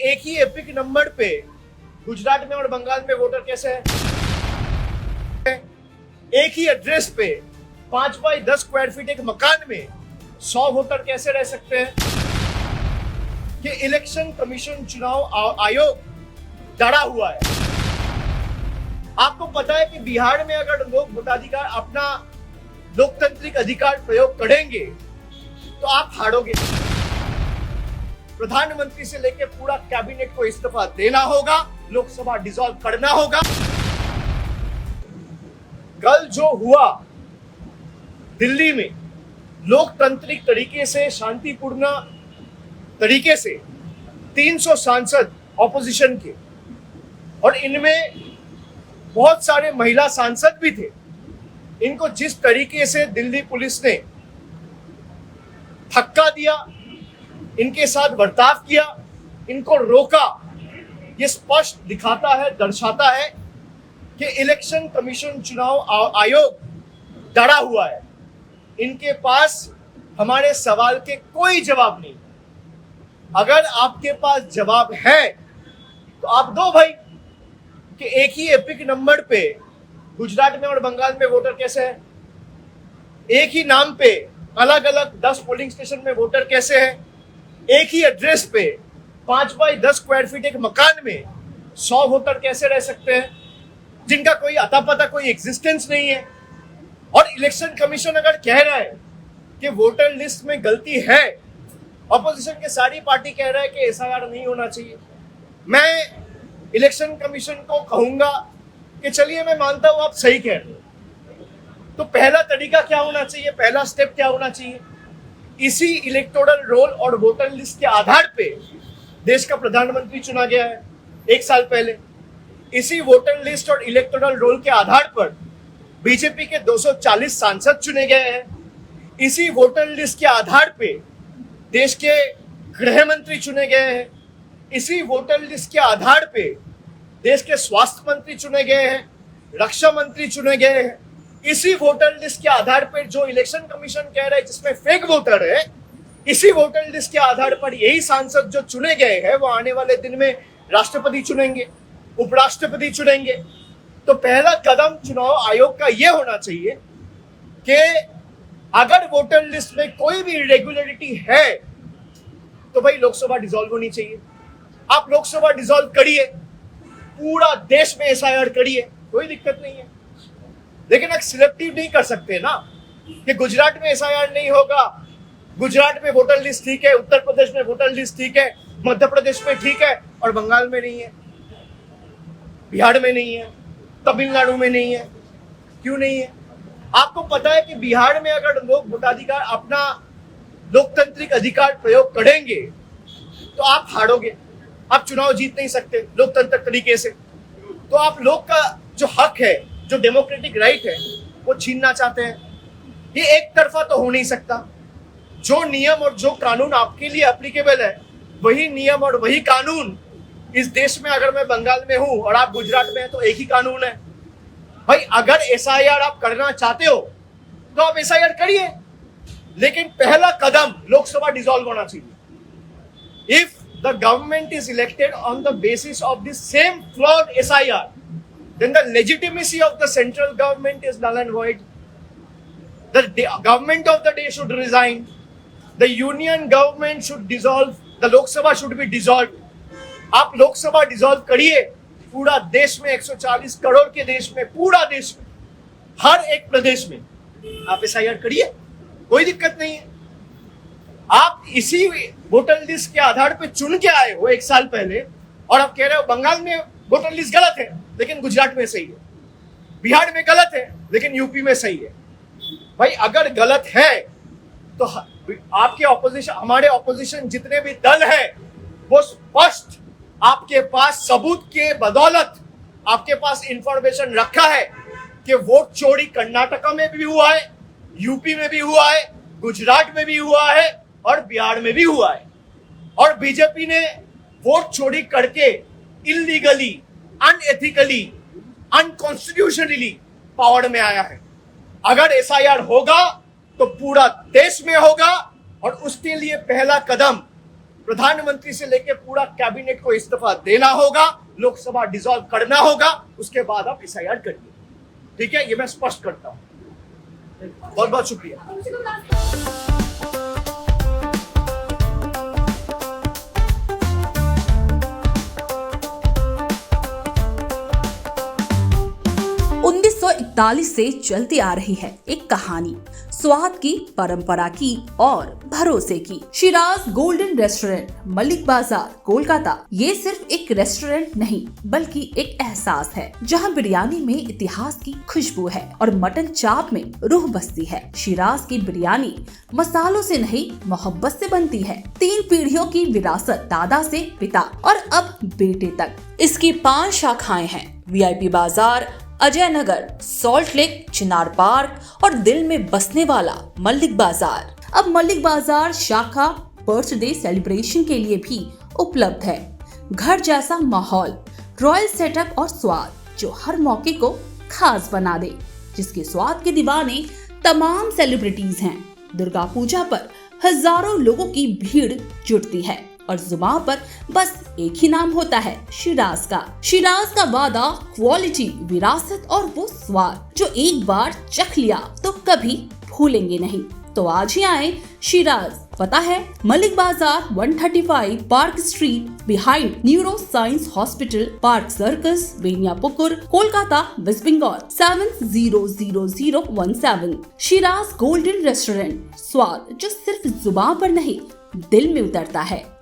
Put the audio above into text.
एक ही epic number पे गुजरात में और बंगाल में वोटर कैसे है? एक ही एड्रेस पे 5 बाई 10 स्क्वायर फीट एक मकान में 100 वोटर कैसे रह सकते हैं? कि इलेक्शन कमीशन चुनाव आयोग डरा हुआ है। आपको पता है कि बिहार में अगर लोग वोटाधिकार अपना लोकतांत्रिक अधिकार प्रयोग करेंगे तो आप हारोगे। प्रधानमंत्री से लेकर पूरा कैबिनेट को इस्तीफा देना होगा, लोकसभा डिसॉल्व करना होगा। कल जो हुआ दिल्ली में लोकतांत्रिक तरीके से, शांतिपूर्ण तरीके से 300 सांसद ऑपोजिशन के और इनमें बहुत सारे महिला सांसद भी थे, इनको जिस तरीके से दिल्ली पुलिस ने धक्का दिया, इनके साथ बर्ताव किया, इनको रोका, ये स्पष्ट दिखाता है, दर्शाता है कि इलेक्शन कमीशन चुनाव आयोग डरा हुआ है। इनके पास हमारे सवाल के कोई जवाब नहीं। अगर आपके पास जवाब है तो आप दो भाई, कि एक ही एपिक नंबर पे गुजरात में और बंगाल में वोटर कैसे है? एक ही नाम पे अलग अलग 10 पोलिंग स्टेशन में वोटर कैसे है? एक ही एड्रेस पे 5 बाई 10 स्क्वायर फीट एक मकान में 100 वोटर कैसे रह सकते हैं, जिनका कोई अता पता, कोई एग्जिस्टेंस नहीं है? और इलेक्शन कमीशन अगर कह रहा है कि वोटर लिस्ट में गलती है, ऑपोजिशन के सारी पार्टी कह रहा है कि एसआईआर नहीं होना चाहिए। मैं इलेक्शन कमीशन को कहूंगा कि चलिए, मैं मानता हूं आप सही कह रहे हो, तो पहला तरीका क्या होना चाहिए, पहला स्टेप क्या होना चाहिए? इसी इलेक्टोरल रोल और वोटर लिस्ट के आधार पे देश का प्रधानमंत्री चुना गया है 1 साल पहले। इसी वोटर लिस्ट और इलेक्टोरल रोल के आधार पर बीजेपी के 240 सांसद चुने गए हैं। इसी वोटर लिस्ट के आधार पे देश के गृह मंत्री चुने गए हैं। इसी वोटर लिस्ट के आधार पे देश के स्वास्थ्य मंत्री चुने गए हैं, रक्षा मंत्री चुने गए हैं। इसी वोटर लिस्ट के आधार पर जो इलेक्शन कमीशन कह रहा है जिसमें फेक वोटर है, इसी वोटर लिस्ट के आधार पर यही सांसद जो चुने गए हैं वो आने वाले दिन में राष्ट्रपति चुनेंगे, उपराष्ट्रपति चुनेंगे। तो पहला कदम चुनाव आयोग का यह होना चाहिए कि अगर वोटर लिस्ट में कोई भी इरेगुलरिटी है तो भाई लोकसभा डिसॉल्व होनी चाहिए। आप लोकसभा डिसॉल्व करिए, पूरा देश में एसआईआर करिए, कोई दिक्कत नहीं है। लेकिन आप सिलेक्टिव नहीं कर सकते ना कि गुजरात में एसआईआर नहीं होगा, गुजरात में वोटर लिस्ट ठीक है, उत्तर प्रदेश में वोटर लिस्ट ठीक है, मध्य प्रदेश में ठीक है और बंगाल में नहीं है, बिहार में नहीं है, तमिलनाडु में नहीं है। क्यों नहीं है? आपको पता है कि बिहार में अगर लोग वोटाधिकार अपना लोकतांत्रिक अधिकार प्रयोग करेंगे तो आप हारोगे, आप चुनाव जीत नहीं सकते लोकतांत्रिक तरीके से। तो आप लोग का जो हक है, जो डेमोक्रेटिक राइट है, वो छीनना चाहते हैं। ये एक तरफा तो हो नहीं सकता। जो नियम और जो कानून आपके लिए एप्लीकेबल है, वही नियम और वही कानून इस देश में, अगर मैं बंगाल में हूं और आप गुजरात में हैं तो एक ही कानून है। भाई अगर एसआईआर आप करना चाहते हो तो आप एसआईआर करिए, लेकिन पहला कदम लोकसभा डिसॉल्व होना चाहिए। If the government is elected on the basis of the same flawed SIR, then the legitimacy of the central government is null and void. The government of the day should resign. The union government should dissolve. The Lok Sabha should be dissolved. आप Lok Sabha dissolve करिए, पूरा देश में 140 करोड़ के देश में, पूरा देश में, हर एक प्रदेश में आप एसआईआर करिए, कोई दिक्कत नहीं है। आप इसी वोटर लिस्ट के आधार पे चुन के आए हो 1 साल पहले और आप कह रहे हो बंगाल में वोटर लिस्ट गलत है लेकिन गुजरात में सही है, बिहार में गलत है लेकिन यूपी में सही है। भाई अगर गलत है तो आपके ऑपोजिशन, हमारे ऑपोजिशन जितने भी दल है, वो स्पष्ट आपके पास सबूत के बदौलत आपके पास इंफॉर्मेशन रखा है कि वोट चोरी कर्नाटका में भी हुआ है, यूपी में भी हुआ है, गुजरात में भी हुआ है और बिहार में भी हुआ है। और बीजेपी ने वोट चोरी करके इलीगली, अनएथिकली, अनकॉन्स्टिट्यूशनली पावर में आया है। अगर एसआईआर होगा तो पूरा देश में होगा और उसके लिए पहला कदम प्रधानमंत्री से लेकर पूरा कैबिनेट को इस्तीफा देना होगा, लोकसभा डिसॉल्व करना होगा, उसके बाद आप SIR करिए। ठीक है, ये मैं स्पष्ट करता हूं। बहुत बहुत शुक्रिया। 1941 से चलती आ रही है एक कहानी, स्वाद की, परंपरा की और भरोसे की। शिराज गोल्डन रेस्टोरेंट, मलिक बाजार, कोलकाता। ये सिर्फ एक रेस्टोरेंट नहीं बल्कि एक एहसास है, जहां बिरयानी में इतिहास की खुशबू है और मटन चाप में रूह बसती है। शिराज की बिरयानी मसालों से नहीं, मोहब्बत से बनती है। 3 पीढ़ियों की विरासत, दादा से पिता और अब बेटे तक। इसकी 5 शाखाएं हैं, VIP बाजार, अजय नगर, सॉल्ट लेक, चिनार पार्क और दिल में बसने वाला मलिक बाजार। अब मलिक बाजार शाखा बर्थडे सेलिब्रेशन के लिए भी उपलब्ध है। घर जैसा माहौल, रॉयल सेटअप और स्वाद जो हर मौके को खास बना दे, जिसके स्वाद के दीवाने तमाम सेलिब्रिटीज हैं। दुर्गा पूजा पर हजारों लोगों की भीड़ जुटती है और जुबान पर बस एक ही नाम होता है, शिराज का। शिराज का वादा, क्वालिटी, विरासत और वो स्वाद जो एक बार चख लिया तो कभी भूलेंगे नहीं। तो आज ही आए शिराज। पता है Mullick Bazar, 135 Park Street, behind Neuro Science Hospital, Park Circus, Beniapukur, Kolkata, West Bengal 700017। Shiraz Golden Restaurant, स्वाद जो सिर्फ जुबान पर नहीं दिल में उतरता है।